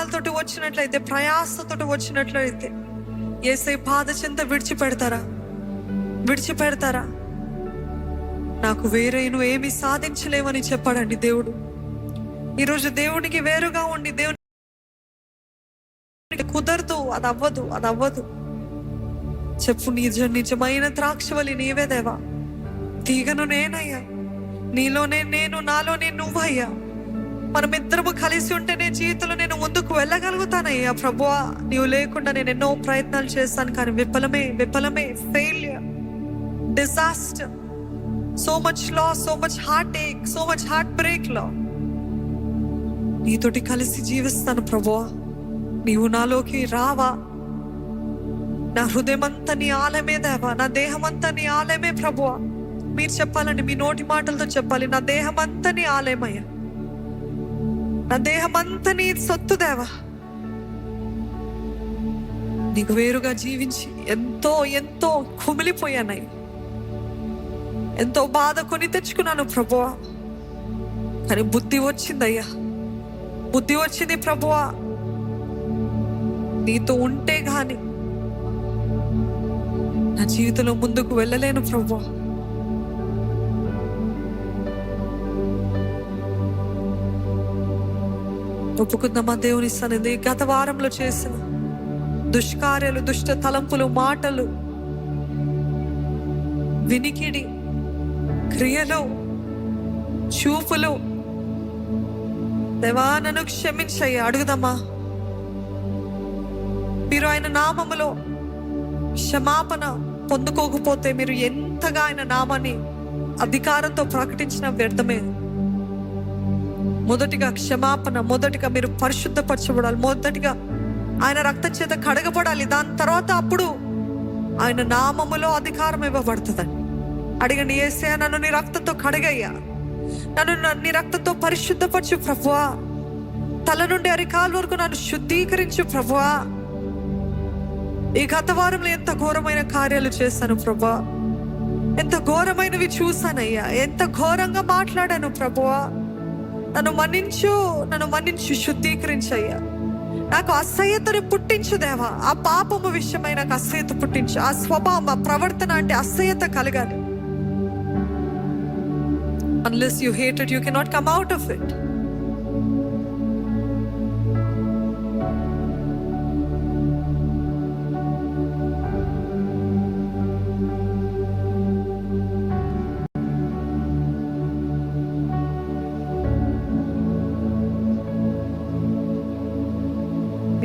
భారాలతోటి వచ్చినట్లయితే, ప్రయాసతోటి వచ్చినట్లయితే యేసయ్య పాద చెంత విడిచిపెడతారా? నాకు వేరే నువ్వు ఏమి సాధించలేవని చెప్పాడండి దేవుడు. ఈరోజు దేవునికి వేరుగా ఉండి దేవునికి కుదరదు, అది అవ్వదు చెప్పు. నిజమైన ద్రాక్షవల్లి నీవే దేవా, తీగను నేనయ్యా, నీలోనే నేను, నాలోనే నువ్వయ్యా. మనమిద్దరము కలిసి ఉంటే నేను జీవితంలో నేను ముందుకు వెళ్ళగలుగుతానయ్యా. ప్రభువా, నీవు లేకుండా నేను ఎన్నో ప్రయత్నాలు చేస్తాను, కానీ విఫలమే, failure, disaster, so much loss, so much heartache, so much heartbreak లో నీతోటి కలిసి జీవిస్తాను ప్రభువా. నీవు నాలోకి రావా? నా హృదయమంతా నీ ఆలయమే దేవా, నా దేహమంతా నీ ఆలయమే ప్రభువా. మీరు చెప్పాలండి, మీ నోటి మాటలతో చెప్పాలి, నా దేహమంతా నీ ఆలయమయ్యా, నా దేహమంతా నీ సొత్తు దేవా. నీకు వేరుగా జీవించి ఎంతో కుమిలిపోయానయ్య, ఎంతో బాధ కొని తెచ్చుకున్నాను ప్రభువా. కానీ బుద్ధి వచ్చింది ప్రభువా. నీతో ఉంటే గాని నా జీవితంలో ముందుకు వెళ్ళలేను ప్రభువా. ఒప్పుకుందామా దేవుని సన్నిధి? గత వారంలో చేసిన దుష్కార్యాలు, దుష్ట తలంపులు, మాటలు, వినికిడి, క్రియలు, చూపులు, దేవా నన్ను క్షమించయ్యా అడుగుదామా? మీరు ఆయన నామములో క్షమాపణ పొందుకోకపోతే మీరు ఎంతగా ఆయన నామాన్ని అధికారంతో ప్రకటించిన వ్యర్థమే. మొదటిగా క్షమాపణ, మొదటిగా మీరు పరిశుద్ధపరచబడాలి, మొదటిగా ఆయన రక్తం చేత కడగబడాలి. దాని తర్వాత అప్పుడు ఆయన నామములో అధికారం ఇవ్వబడుతుందని అడిగండి. యేసయ్యా, నన్ను నీ రక్తంతో కడగయ్యా, నన్ను నీ రక్తంతో పరిశుద్ధపరచు ప్రభువా, తల నుండి అరికాల వరకు నన్ను శుద్ధీకరించు ప్రభువా. ఈ గత వారంలో ఎంత ఘోరమైన కార్యాలు చేశాను ప్రభువా, ఎంత ఘోరమైనవి చూశానయ్యా, ఎంత ఘోరంగా మాట్లాడాను ప్రభువా. నన్ను మన్నించు, శుద్ధీకరించయ్యా. నాకు అసహ్యతను పుట్టించు దేవా. ఆ పాపము విషయమై నాకు అసహ్యత పుట్టించు. ఆ స్వభావం, ఆ ప్రవర్తన అంటే అసహ్యత కలగాలి. Unless you hate it, you cannot come out of it.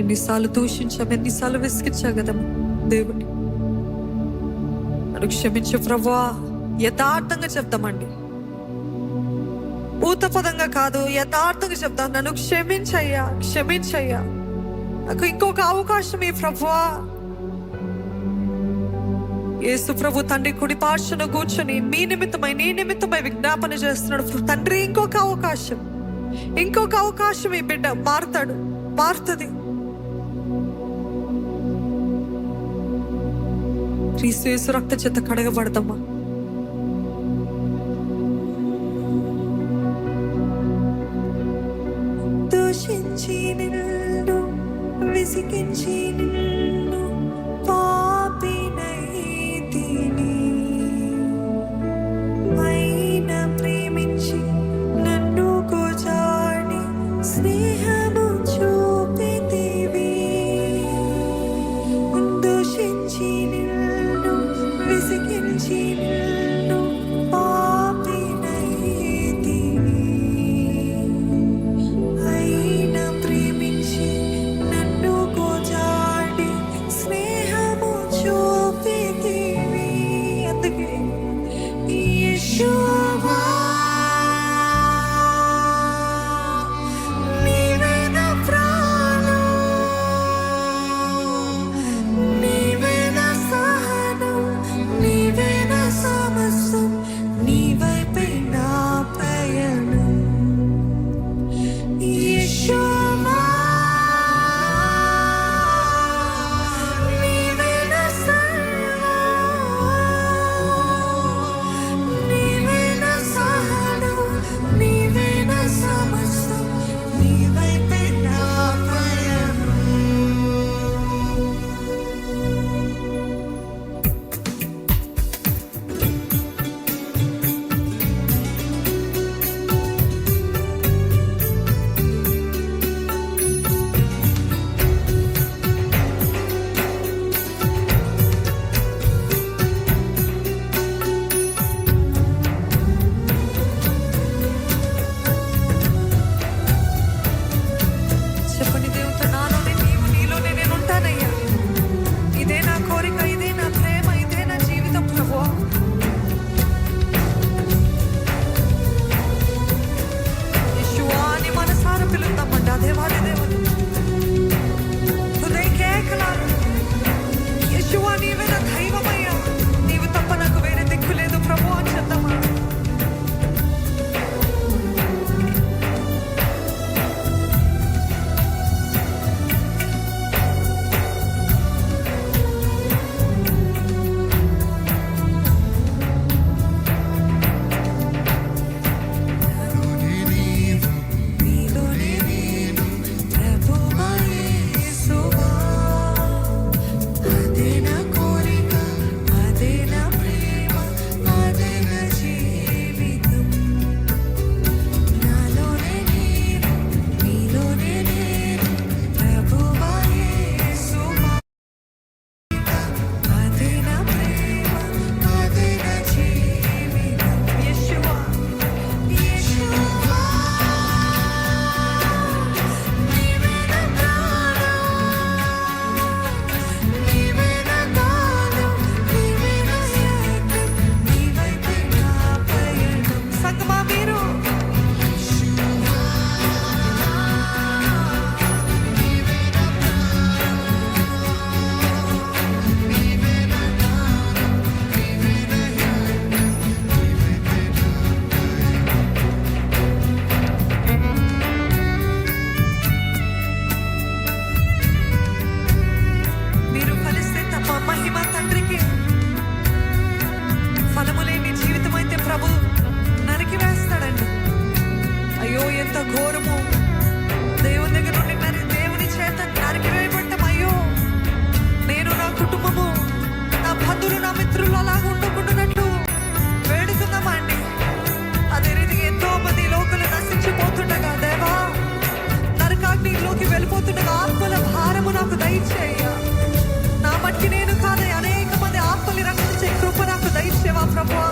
ఎన్నిసార్లు దూషించాం, ఎన్నిసార్లు విసిగించా కదా దేవుని. నన్ను క్షమించు ప్రభువా. యథార్థంగా చెప్తామండి, ఊతపదంగా కాదు, యథార్థంగా చెప్తాం. నన్ను క్షమించయ్యా, నాకు ఇంకొక అవకాశం ఈ ప్రభువా. యేసు ప్రభు తండ్రి కుడి పార్శ్వన కూర్చొని నీ నిమిత్తమై విజ్ఞాపన చేస్తున్నాడు. తండ్రి, ఇంకొక అవకాశం ఈ బిడ్డ మారుతుంది. క్రీస్తు యేసు రక్త చేత కడగబడదమ్మా. దూషించి నిన్ను, విసిగించి నిన్ను పాపినైతిని, అయినా ప్రేమించి నన్ను గోజాడి స్నేహము చూపితివి. దూషించి నిన్ను, విసిగించి నిన్ను పాపినైతిని, అయినా ప్రేమించి నన్ను గోజాడి దయచేయ. నా మట్టి నేను కాదే, అనేక మంది ఆత్మల్ని రక్షించే కృప నాకు దయచేవా ప్రభువా.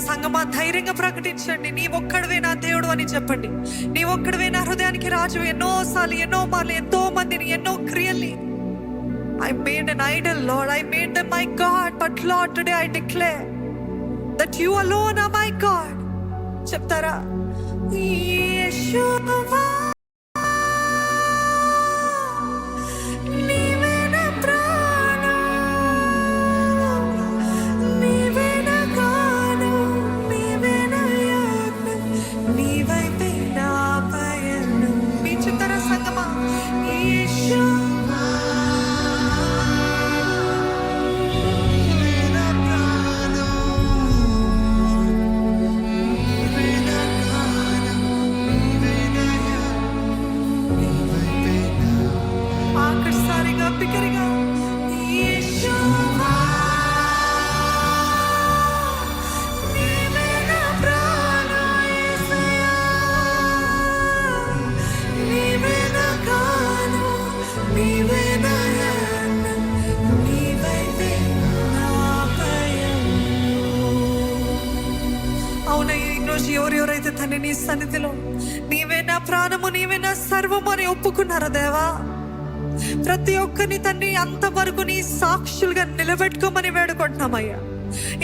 సంగమా ధైర్యంగా ప్రకటించండి, నీ ఒక్కడివే నా దేవుడు అని చెప్పండి. నీ ఒక్కడివే నా హృదయానికి రాజు. ఎన్నోసార్లు, ఎన్నో మార్లు, ఎంతో మందిని, ఎన్నో క్రియల్ని I made an idol, Lord. I made them my God. But Lord, today I declare that you alone are my God. చెప్తారా? యేషువా నీవే నా ప్రాణం, నీవే నా గానం, నీవే నా యాజ్ఞ, నీవైపే నా పయనం. మీ చెప్తారా సంగమా? యేషువా ఆఖరిసారిగా బిగ్గరగా యేషువా నీవే నా ప్రాణం, యేసయ్యా నీవే నా గానం, నీవే నా యాజ్ఞ, నీవైతే నా పయనం. అవునయ్య, ఈరోజు ఎవరెవరైతే తండ్రి నీ సన్నిధిలో నీవే నా ప్రాణము, నీవే నా సర్వము అని ఒప్పుకున్నారా దేవా, ప్రతి ఒక్కరిని తండ్రి అంతవరకు నీ సాక్షులుగా నిలబెట్టుకోమని వేడుకుంటున్నామయ్యా.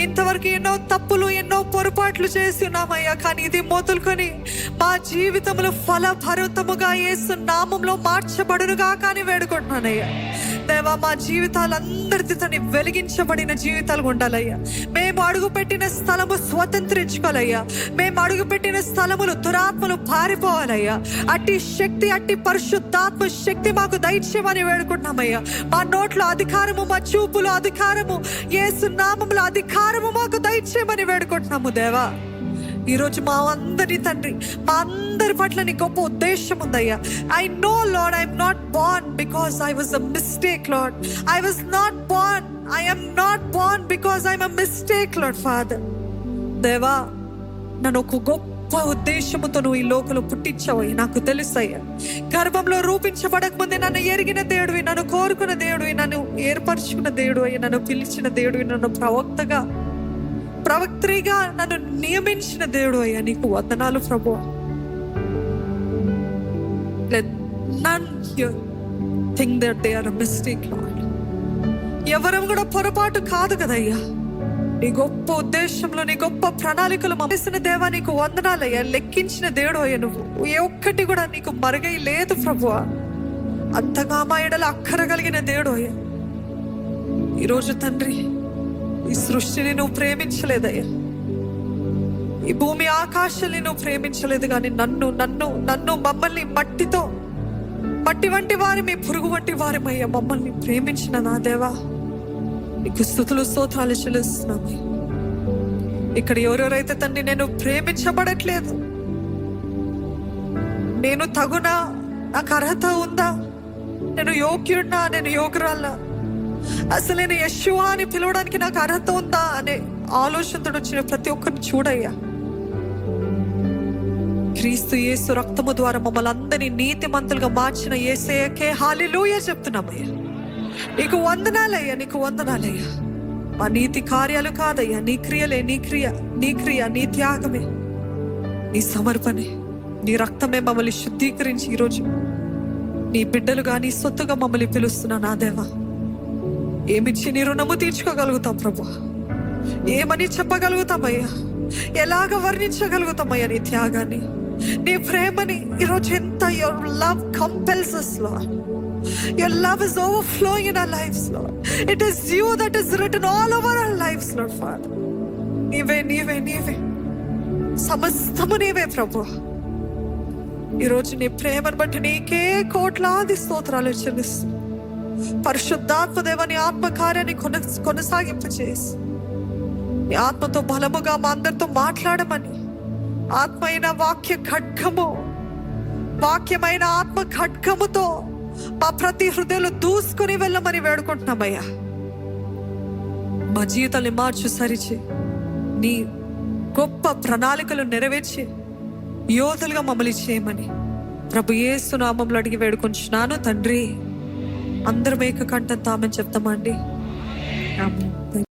ఇంతవరకు ఎన్నో తప్పులు, ఎన్నో పొరపాట్లు చేసి ఉన్నామయ్యా. కానీ ఇది మొదలుకొని మా జీవితంలో ఫలభరితముగా యేసు నామంలో మార్చబడునుగా కానీ వేడుకుంటున్నానయ్యా. దేవా, మా జీవితాలందరితో తండ్రి వెలిగించబడిన జీవితాలు ఉండాలయ్యా. మేము అడుగుపెట్టిన స్థలము స్వతంత్రించుకోవాలయ్యా. మేము అడుగుపెట్టిన స్థలములు దురాత్మలు పారిపోవాలయ్యా. అట్టి శక్తి, అట్టి పరిశుద్ధాత్మ శక్తి మాకు దయచేయమని వేడుకుంటున్నామయ్యా. మా నోట్లో అధికారము, మా చూపులో అధికారము, యేసు నామములో అధికారము మాకు దయచేయమని వేడుకుంటున్నాము దేవా. ఈరోజు మా అందరి తండ్రి, మా అందరి పట్ల నీ గొప్ప ఉద్దేశం ఉందయ్యా. I know lord, I'm not Born because I was a mistake lord. I was not Born, I am not born because I'm a mistake, Lord Father. దేవా, నన్ను ఒక గొప్ప ఉద్దేశముతో నువ్వు ఈ లోకంలో పుట్టించావయ్యా. నాకు తెలుసయ్యా, గర్భంలో రూపించబడక ముందే నన్ను ఎరిగిన దేవుడివి, నన్ను కోరుకున్న దేవుడివి, నన్ను ఏర్పరచుకున్న దేవుడు అయ్యా, నన్ను పిలిచిన దేవుడివి, నన్ను ప్రవక్త్రిగా నన్ను నియమించిన దేవుడు అయ్యా. నీకు వందనాలు ప్రభువా. Let none here think that they are a mistake, Lord. ఎవరం కూడా పొరపాటు కాదు కదయ్యా. నీ గొప్ప ఉద్దేశంలో, నీ గొప్ప ప్రణాళికలు చేసిన దేవా, నీకు వందనాలయ్యా. లెక్కించిన దేవుడు అయ్యా. నువ్వు ఏ ఒక్కటి కూడా నీకు మరుగై లేదు ప్రభువా. అంతగా మా ఎడల అక్కర కలిగిన దేవుడు అయ్యా. ఈరోజు తండ్రి, ఈ సృష్టిని నువ్వు ప్రేమించలేదయ్యా. ఈ భూమి ఆకాశాన్ని నువ్వు ప్రేమించలేదు. కానీ నన్ను మమ్మల్ని మట్టి వంటి వారి, మీ పురుగు వంటి వారిమయ్యా మమ్మల్ని ప్రేమించిన నా దేవా, నీకు స్తుతులు స్తోత్రాలు చెల్లిస్తున్నాము. ఇక్కడ ఎవరెవరైతే తండ్రి నేను ప్రేమించబడట్లేదు, నేను తగునా, నాకు అర్హత ఉందా, నేను యోగ్యుడినా, నేను యోగ్యురాలా, అసలు నేను యెషువా అని పిలవడానికి నాకు అర్హత ఉందా అనే ఆలోచనతో వచ్చిన ప్రతి ఒక్కరిని చూడయ్యా. క్రీస్తు యేసు రక్తము ద్వారా మమ్మల్ని అందరినీ నీతిమంతులుగా మార్చిన యేసయ్యకే హల్లెలూయా చెప్తున్నామయ్యా. నీకు వందనాలయ్యా, నీకు వందనాలయ్యా. మా నీతి కార్యాలు కాదయ్యా, నీ క్రియలే, నీ క్రియ, నీ త్యాగమే, నీ సమర్పణే, నీ రక్తమే మమ్మల్ని శుద్ధీకరించి ఈరోజు నీ బిడ్డలుగా, నీ సొత్తుగా మమ్మల్ని పిలుస్తున్నా నా దేవా. ఏమిచ్చి నీ రుణము తీర్చుకోగలుగుతాం ప్రభు? ఏమని చెప్పగలుగుతామయ్యా? ఎలాగ వర్ణించగలుగుతామయ్యా నీ త్యాగాన్ని, నీ ప్రేమని? ఈరోజు ఎంత your love compels us, Lord. Your love is overflowing in our lives, Lord. It is you that is written all over our lives, Lord Father. నీవే సమస్తము నీవే ప్రభు. ఈరోజు నీ ప్రేమను బట్టి నీకే కోట్లాది స్తోత్రాలు చెల్లిస్తూ, పరిశుద్ధాత్మ దేవని ఆత్మకార్యాన్ని కొనసాగింపచేసి, నీ ఆత్మతో బలముగా మా అందరితో మాట్లాడమని, ఆత్మైన వాక్యమైన ఆత్మ ఖడ్గముతో మా ప్రతి హృదయంలో దూసుకుని వెళ్ళమని వేడుకుంటున్నామయ్యా. మా జీవితాన్ని మార్చు, సరిచి నీ గొప్ప ప్రణాళికలు నెరవేర్చి యోధులుగా మమ్మల్ని చేయమని ప్రభు యేసు నామములో అడిగి వేడుకొంచున్నాను తండ్రి. అందరం ఏక కంఠంతో ఆమేన్ చెప్తామండి. ఆమేన్.